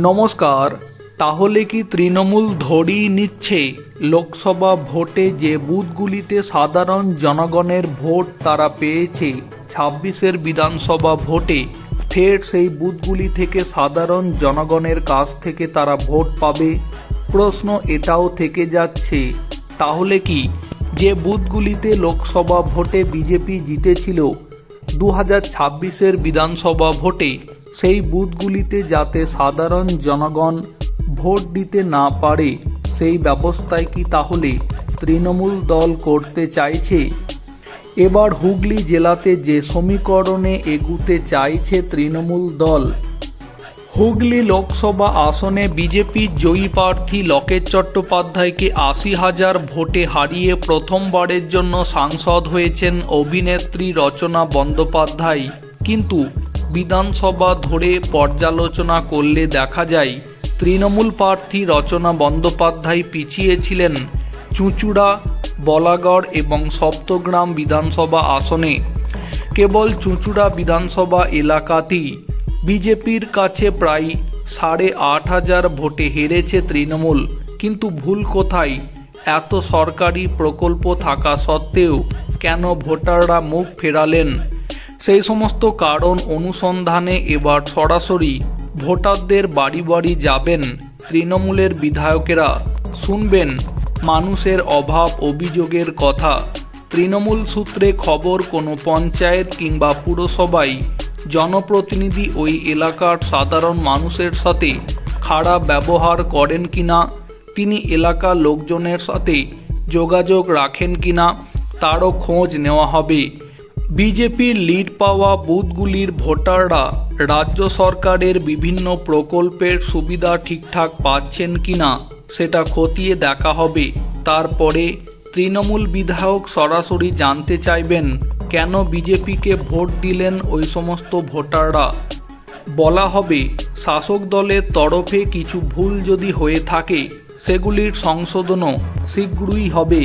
নমস্কার। তাহলে কি তৃণমূল ধরিয়ে নিচ্ছে লোকসভা ভোটে যে বুথগুলিতে সাধারণ জনগণের ভোট তারা পেয়েছে ২৬-এর বিধানসভা ভোটে ফের সেই বুথগুলি থেকে সাধারণ জনগণের কাছ থেকে তারা ভোট পাবে? প্রশ্ন এটাও থেকে যাচ্ছে, তাহলে কি যে বুথগুলিতে লোকসভা ভোটে বিজেপি জিতেছিল ২০২৬-এর বিধানসভা ভোটে সেই বুথগুলিতে যাতে সাধারণ জনগণ ভোট দিতে না পারে সেই ব্যবস্থায় কি তাহলে তৃণমূল দল করতে চাইছে? এবার হুগলি জেলাতে যে সমীকরণে এগুতে চাইছে তৃণমূল দল, হুগলি লোকসভা আসনে বিজেপির জয়ী প্রার্থী লকেট চট্টোপাধ্যায়কে ৮০,০০০ ভোটে হারিয়ে প্রথমবারের জন্য সাংসদ হয়েছেন অভিনেত্রী রচনা বন্দ্যোপাধ্যায়। কিন্তু বিধানসভা ধরে পর্যালোচনা করলে দেখা যায় তৃণমূল প্রার্থী রচনা বন্দ্যোপাধ্যায় পিছিয়ে ছিলেন চুঁচুড়া, বলাগড় এবং সপ্তগ্রাম বিধানসভা আসনে। কেবল চুঁচুড়া বিধানসভা এলাকাতেই বিজেপির কাছে প্রায় ৮,৫০০ ভোটে হেরেছে তৃণমূল। কিন্তু ভুল কোথায়? এত সরকারি প্রকল্প থাকা সত্ত্বেও কেন ভোটাররা মুখ ফেরালেন? সেই সমস্ত কারণ অনুসন্ধানে এবার সরাসরি ভোটারদের বাড়ি বাড়ি যাবেন তৃণমূলের বিধায়কেরা, শুনবেন মানুষের অভাব অভিযোগের কথা। তৃণমূল সূত্রে খবর, কোনো পঞ্চায়েত কিংবা পুরসভায় জনপ্রতিনিধি ওই এলাকার সাধারণ মানুষের সাথে খারাপ ব্যবহার করেন কিনা, তিনি এলাকার লোকজনের সাথে যোগাযোগ রাখেন কিনা তারও খোঁজ নেওয়া হবে। বিজেপির লিড পাওয়া বুথগুলির ভোটাররা রাজ্য সরকারের বিভিন্ন প্রকল্পের সুবিধা ঠিকঠাক পাচ্ছেন কিনা সেটা খতিয়ে দেখা হবে। তারপরে তৃণমূল বিধায়ক সরাসরি জানতে চাইবেন কেন বিজেপিকে ভোট দিলেন ওই সমস্ত ভোটাররা। বলা হবে শাসক দলের তরফে কিছু ভুল যদি হয়ে থাকে সেগুলির সংশোধনও শীঘ্রই হবে।